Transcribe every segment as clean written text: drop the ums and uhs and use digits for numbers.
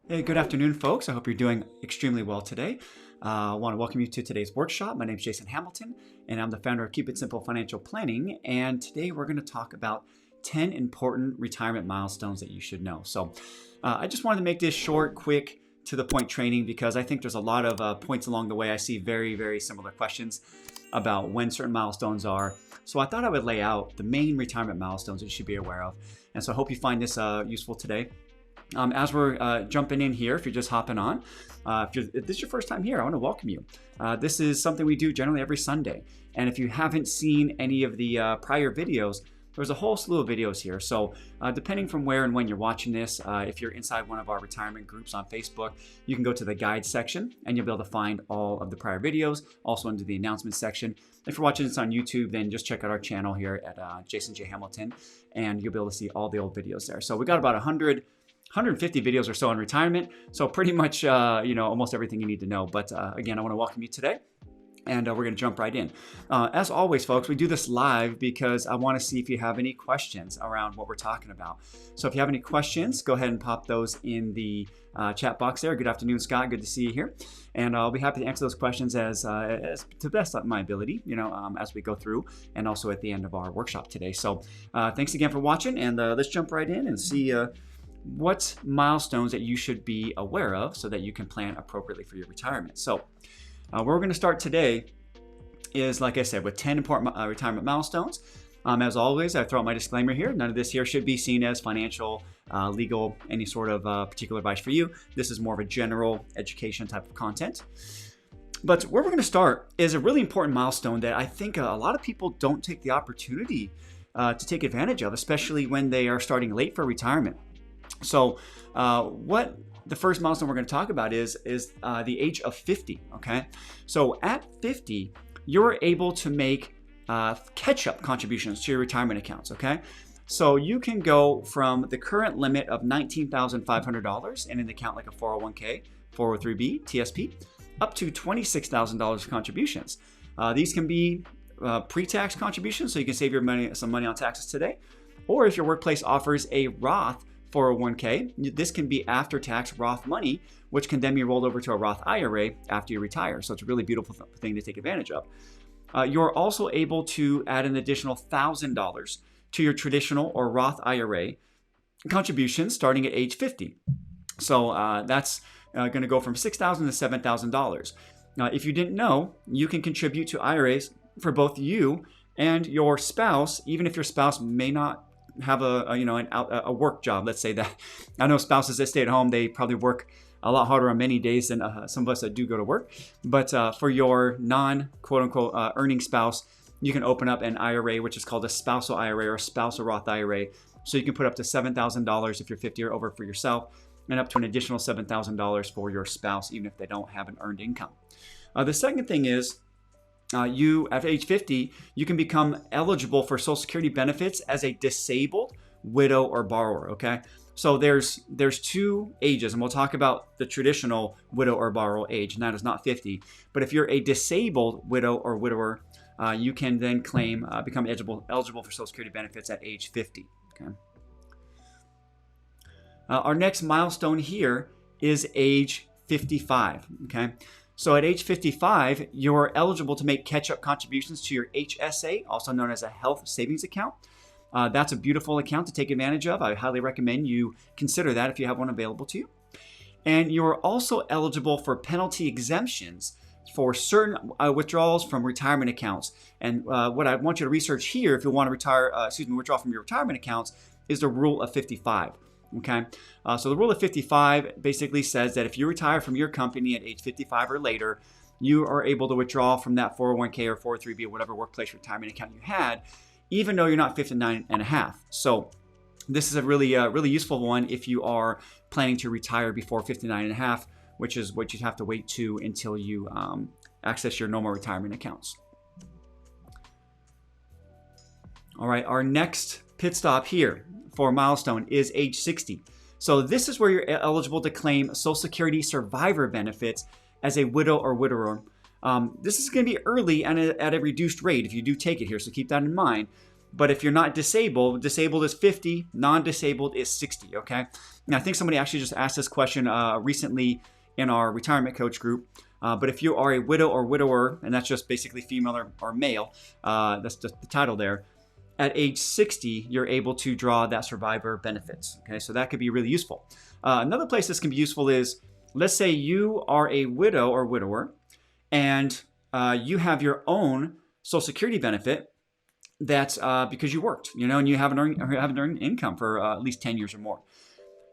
Hey, good afternoon, folks. I hope you're doing extremely well today. I want to welcome you to today's workshop. My name is Jason Hamilton, and I'm the founder of Keep It Simple Financial Planning. And today we're going to talk about 10 important retirement milestones that you should know. I just wanted to make this short, quick, to the point training because I think there's a lot of points along the way. I see very, very similar questions about when certain milestones are. So I thought I would lay out the main retirement milestones that you should be aware of. And so I hope you find this useful today. As we're jumping in here, if you're just hopping on, if this is your first time here, I want to welcome you. This is something we do generally every Sunday. And if you haven't seen any of the prior videos, there's a whole slew of videos here. So depending from where and when you're watching this, if you're inside one of our retirement groups on Facebook, you can go to the guide section and you'll be able to find all of the prior videos, also under the announcement section. If you're watching this on YouTube, then just check out our channel here at Jason J. Hamilton, and you'll be able to see all the old videos there. So we got about 150 videos or so on retirement. So pretty much, almost everything you need to know. But again, I want to welcome you today, and we're going to jump right in. As always, folks, we do this live because I want to see if you have any questions around what we're talking about. So if you have any questions, go ahead and pop those in the chat box there. Good afternoon, Scott. Good to see you here. And I'll be happy to answer those questions as to the best of my ability, as we go through, and also at the end of our workshop today. So thanks again for watching, and let's jump right in and see what milestones that you should be aware of so that you can plan appropriately for your retirement. So where we're going to start today is, like I said, with 10 important retirement milestones. As always, I throw out my disclaimer here. None of this here should be seen as financial, legal, any sort of particular advice for you. This is more of a general education type of content. But where we're going to start is a really important milestone that I think a lot of people don't take the opportunity to take advantage of, especially when they are starting late for retirement. So what the first milestone we're going to talk about is the age of 50, okay? So at 50, you're able to make catch-up contributions to your retirement accounts, okay? So you can go from the current limit of $19,500 in an account like a 401k, 403b, TSP, up to $26,000 contributions. These can be pre-tax contributions, so you can save some money on taxes today. Or if your workplace offers a Roth 401k, this can be after-tax Roth money, which can then be rolled over to a Roth IRA after you retire. So it's a really beautiful thing to take advantage of. You're also able to add an additional $1,000 to your traditional or Roth IRA contributions starting at age 50. So that's going to go from $6,000 to $7,000. Now, if you didn't know, you can contribute to IRAs for both you and your spouse, even if your spouse may not have a work job. Let's say that. I know spouses that stay at home, they probably work a lot harder on many days than some of us that do go to work. But for your non-quote-unquote earning spouse, you can open up an IRA, which is called a spousal IRA or spousal Roth IRA. So you can put up to $7,000 if you're 50 or over for yourself, and up to an additional $7,000 for your spouse, even if they don't have an earned income. The second thing is, you at age 50, you can become eligible for Social Security benefits as a disabled widow or borrower. Okay, so there's two ages, and we'll talk about the traditional widow or borrower age, and that is not 50. But if you're a disabled widow or widower, you can then become eligible for Social Security benefits at age 50. Okay. Our next milestone here is age 55. Okay. So at age 55, you're eligible to make catch-up contributions to your HSA, also known as a health savings account. That's a beautiful account to take advantage of. I highly recommend you consider that if you have one available to you. And you're also eligible for penalty exemptions for certain withdrawals from retirement accounts. And what I want you to research here, if you want to withdraw from your retirement accounts, is the rule of 55. Okay, so the rule of 55 basically says that if you retire from your company at age 55 or later, you are able to withdraw from that 401k or 403b or whatever workplace retirement account you had, even though you're not 59 and a half. So this is a really useful one if you are planning to retire before 59 and a half, which is what you'd have to wait to until you access your normal retirement accounts. All right, our next pit stop here for milestone is age 60. So this is where you're eligible to claim Social Security survivor benefits as a widow or widower. This is going to be early and at a reduced rate if you do take it here, so keep that in mind. But if you're not disabled, disabled is 50, non-disabled is 60, okay? Now, I think somebody actually just asked this question recently in our retirement coach group. But if you are a widow or widower, and that's just basically female or male, that's just the title there, at age 60, you're able to draw that survivor benefits, okay? So that could be really useful. Another place this can be useful is, let's say you are a widow or widower, and you have your own Social Security benefit that's because you worked, and you haven't earned income for at least 10 years or more.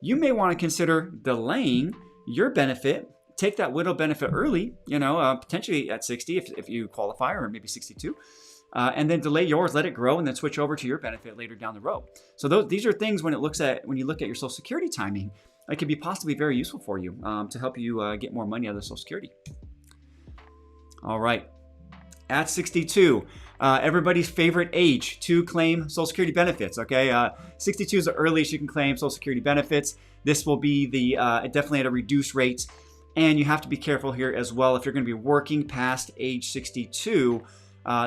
You may want to consider delaying your benefit, take that widow benefit early, potentially at 60 if you qualify, or maybe 62, and then delay yours, let it grow, and then switch over to your benefit later down the road. So these are things when you look at your Social Security timing, it could be possibly very useful for you to help you get more money out of the Social Security. All right, at 62, everybody's favorite age to claim Social Security benefits. Okay, 62 is the earliest you can claim Social Security benefits. This will be the definitely at a reduced rate. And you have to be careful here as well. If you're going to be working past age 62,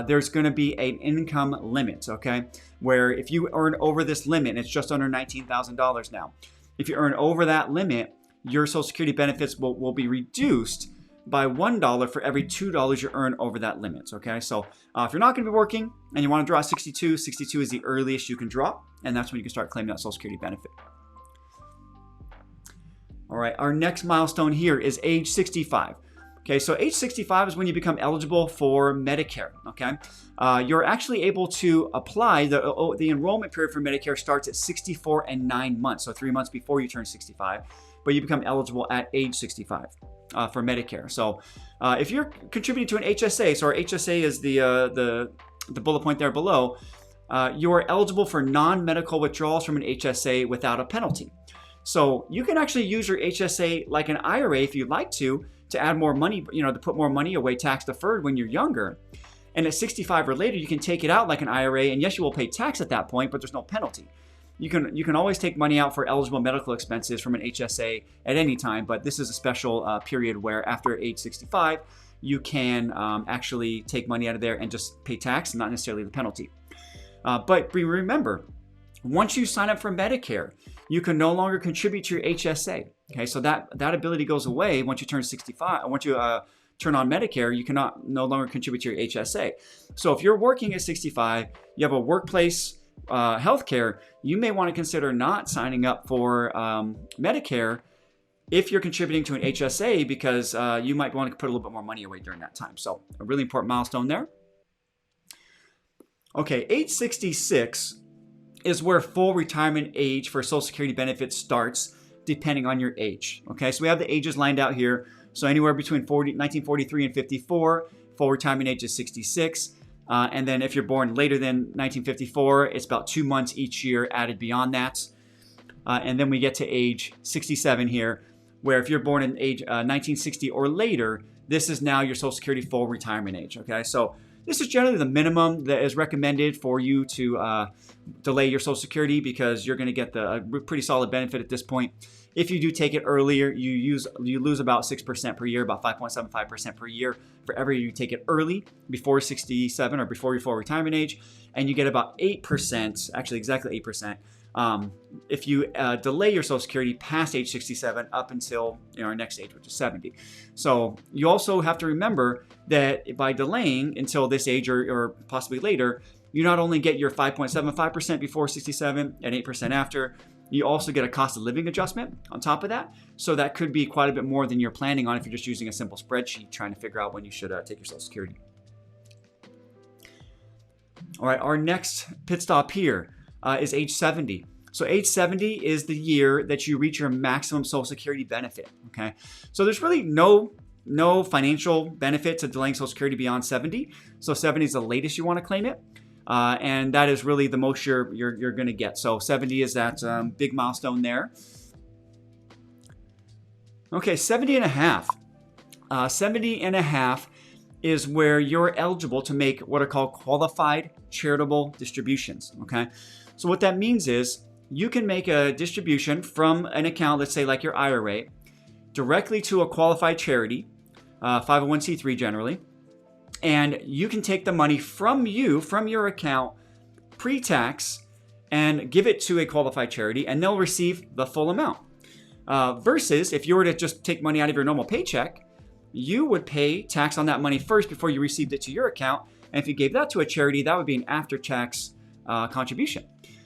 there's going to be an income limit, okay? Where if you earn over this limit, and it's just under $19,000 now. If you earn over that limit, your Social Security benefits will be reduced by $1 for every $2 you earn over that limit, okay? So if you're not going to be working and you want to draw 62, 62 is the earliest you can draw, and that's when you can start claiming that Social Security benefit. All right, our next milestone here is age 65. Okay, so age 65 is when you become eligible for Medicare, okay? You're actually able to apply, the enrollment period for Medicare starts at 64 and 9 months, so 3 months before you turn 65, but you become eligible at age 65 for Medicare. So if you're contributing to an HSA, so our HSA is the bullet point there below, you are eligible for non-medical withdrawals from an HSA without a penalty. So you can actually use your HSA like an IRA if you'd like to add more money, to put more money away tax deferred when you're younger. And at 65 or later, you can take it out like an IRA, and yes, you will pay tax at that point, but there's no penalty. You can always take money out for eligible medical expenses from an HSA at any time, but this is a special period where after age 65, you can actually take money out of there and just pay tax, not necessarily the penalty. But remember, once you sign up for Medicare, you can no longer contribute to your HSA. Okay, so that ability goes away once you turn 65. Once you turn on Medicare, you cannot no longer contribute to your HSA. So if you're working at 65, you have a workplace healthcare, you may want to consider not signing up for Medicare if you're contributing to an HSA, because you might want to put a little bit more money away during that time. So a really important milestone there. Okay, age 66 is where full retirement age for Social Security benefits starts, depending on your age. Okay, so we have the ages lined out here. So anywhere between 1943 and 54, full retirement age is 66. And then if you're born later than 1954, it's about 2 months each year added beyond that. And then we get to age 67 here, where if you're born in age 1960 or later, this is now your Social Security full retirement age. Okay, so this is generally the minimum that is recommended for you to delay your Social Security, because you're going to get a pretty solid benefit at this point. If you do take it earlier, you lose about 6% per year, about 5.75% per year for every year you take it early, before 67 or before your full retirement age, and you get about 8%, actually exactly 8%, if you delay your Social Security past age 67 up until our next age, which is 70. So you also have to remember that by delaying until this age or possibly later, you not only get your 5.75% before 67 and 8% after, you also get a cost of living adjustment on top of that. So that could be quite a bit more than you're planning on if you're just using a simple spreadsheet trying to figure out when you should take your Social Security. All right, our next pit stop here is age 70. So age 70 is the year that you reach your maximum Social Security benefit, okay? So there's really no financial benefit to delaying Social Security beyond 70. So 70 is the latest you want to claim it. And that is really the most you're going to get. So 70 is that big milestone there. Okay, 70 and a half. 70 and a half is where you're eligible to make what are called qualified charitable distributions, okay? So what that means is you can make a distribution from an account, let's say like your IRA, directly to a qualified charity, 501c3 generally, and you can take the money from your account, pre-tax and give it to a qualified charity, and they'll receive the full amount. Versus if you were to just take money out of your normal paycheck, you would pay tax on that money first before you received it to your account. And if you gave that to a charity, that would be an after-tax contribution.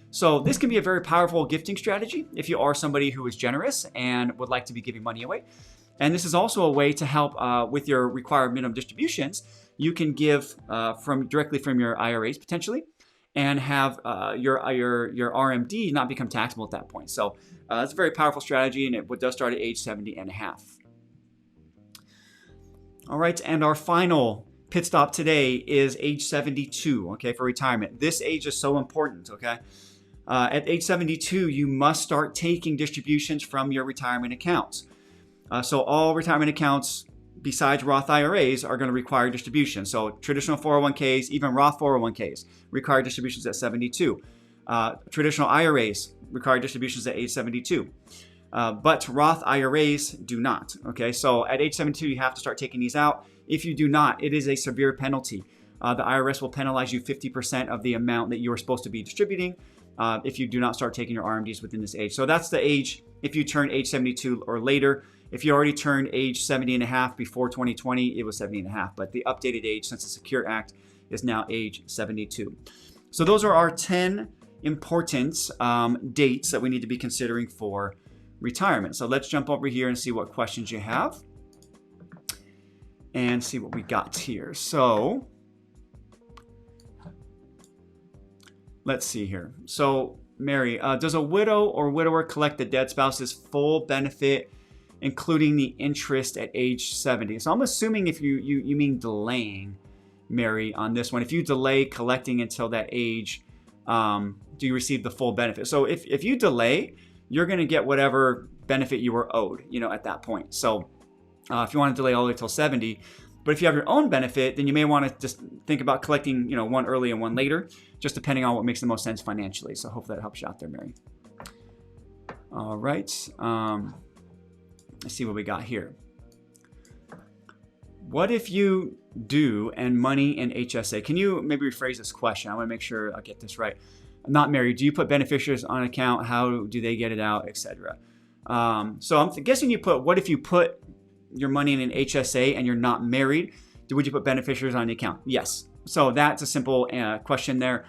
So this can be a very powerful gifting strategy if you are somebody who is generous and would like to be giving money away. And this is also a way to help with your required minimum distributions. You can give directly from your IRAs potentially, and have your RMD not become taxable at that point. So it's a very powerful strategy, and it does start at age 70 and a half. All right, and our final pit stop today is age 72, okay, for retirement. This age is so important, okay? At age 72, you must start taking distributions from your retirement accounts. So all retirement accounts besides Roth IRAs are going to require distributions. So traditional 401ks, even Roth 401ks require distributions at 72. Traditional IRAs require distributions at age 72. But Roth IRAs do not. Okay, so at age 72, you have to start taking these out. If you do not, it is a severe penalty. The IRS will penalize you 50% of the amount that you are supposed to be distributing if you do not start taking your RMDs within this age. So that's the age if you turn age 72 or later. If you already turned age 70 and a half before 2020, it was 70 and a half. But the updated age since the Secure Act is now age 72. So those are our 10 important dates that we need to be considering for retirement. So let's jump over here and see what questions you have and see what we got here. So let's see here. So Mary, does a widow or widower collect the dead spouse's full benefit, including the interest at age 70? So I'm assuming if you mean delaying, Mary, on this one. If you delay collecting until that age, do you receive the full benefit? So if you delay, you're going to get whatever benefit you were owed, at that point. So if you want to delay all the way till 70, but if you have your own benefit, then you may want to just think about collecting, one early and one later, just depending on what makes the most sense financially. So hopefully that helps you out there, Mary. All right. Let's see what we got here. What if you do and money in HSA? Can you maybe rephrase this question? I want to make sure I get this right. Not married. Do you put beneficiaries on account? How do they get it out, etc.? So I'm guessing you put, what if you put your money in an HSA and you're not married? Would you put beneficiaries on the account? Yes. So that's a simple question there.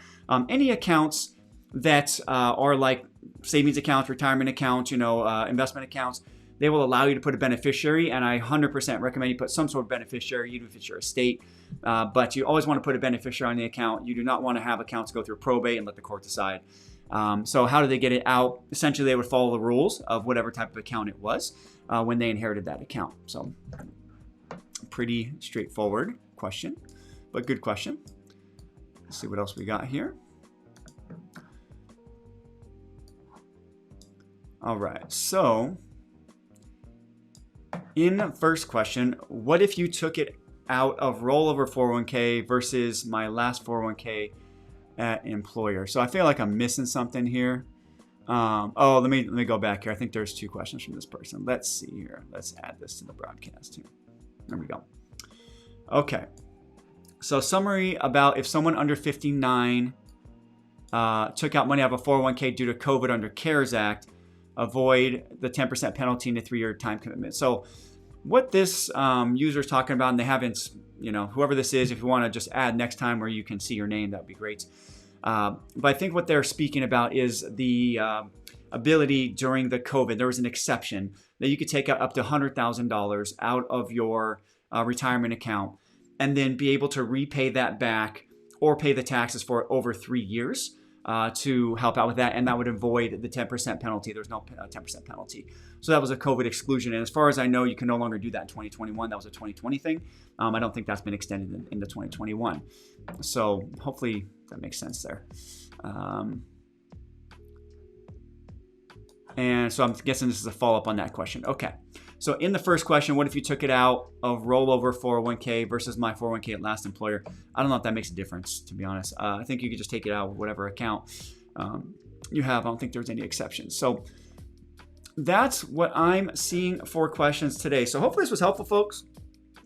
Any accounts that are like savings accounts, retirement accounts, investment accounts, they will allow you to put a beneficiary, and I 100% recommend you put some sort of beneficiary, even if it's your estate. But you always want to put a beneficiary on the account. You do not want to have accounts go through probate and let the court decide. So how do they get it out? Essentially, they would follow the rules of whatever type of account it was when they inherited that account. So pretty straightforward question, but good question. Let's see what else we got here. All right, so in the first question, what if you took it out of rollover 401k versus my last 401k at employer? So I feel like I'm missing something here. Let me go back here. I think there's two questions from this person. Let's see here. Let's add this to the broadcast here. There we go. Okay. So summary about if someone under 59 took out money out of a 401k due to COVID under CARES Act, avoid the 10% penalty and a 3-year time commitment. So what this user is talking about, and they haven't, whoever this is, if you want to just add next time where you can see your name, that would be great. But I think what they're speaking about is the ability during the COVID, there was an exception that you could take out up to $100,000 out of your retirement account and then be able to repay that back or pay the taxes for it over 3 years. To help out with that, and that would avoid the 10% penalty. There's no 10% penalty. So that was a COVID exclusion, and as far as I know, you can no longer do that in 2021. That was a 2020 thing. I don't think that's been extended into 2021. So hopefully that makes sense there. And so I'm guessing this is a follow-up on that question. Okay. So in the first question, what if you took it out of rollover 401k versus my 401k at last employer? I don't know if that makes a difference, to be honest. I think you could just take it out of whatever account you have. I don't think there's any exceptions. So that's what I'm seeing for questions today. So hopefully this was helpful, folks.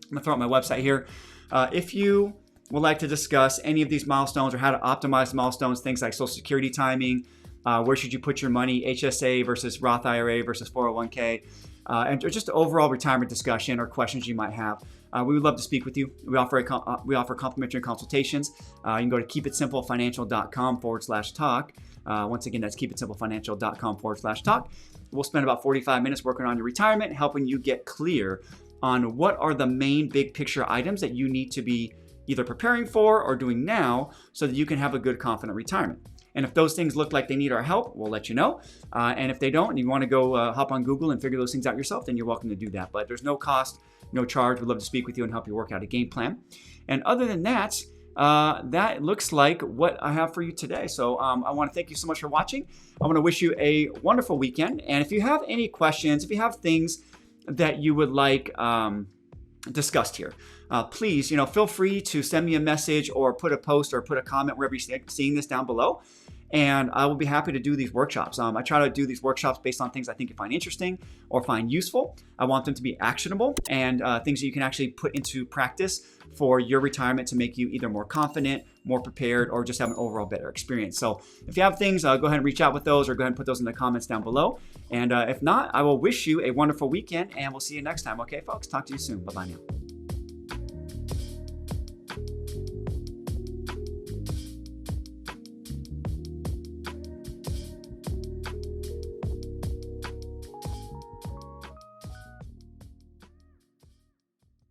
I'm going to throw out my website here. If you would like to discuss any of these milestones or how to optimize milestones, things like Social Security timing, where should you put your money, HSA versus Roth IRA versus 401k, and just overall retirement discussion or questions you might have. We would love to speak with you. We offer complimentary consultations. You can go to keepitsimplefinancial.com/talk. Once again, that's keepitsimplefinancial.com/talk. We'll spend about 45 minutes working on your retirement, helping you get clear on what are the main big picture items that you need to be either preparing for or doing now so that you can have a good, confident retirement. And if those things look like they need our help, we'll let you know. And if they don't, and you want to go hop on Google and figure those things out yourself, then you're welcome to do that. But there's no cost, no charge. We'd love to speak with you and help you work out a game plan. And other than that, that looks like what I have for you today. So I want to thank you so much for watching. I want to wish you a wonderful weekend. And if you have any questions, if you have things that you would like discussed here, please, feel free to send me a message or put a post or put a comment wherever you're seeing this down below. And I will be happy to do these workshops. I try to do these workshops based on things I think you find interesting or find useful. I want them to be actionable and things that you can actually put into practice for your retirement to make you either more confident, more prepared, or just have an overall better experience. So if you have things, go ahead and reach out with those or go ahead and put those in the comments down below. And if not, I will wish you a wonderful weekend and we'll see you next time. Okay, folks? Talk to you soon. Bye-bye now.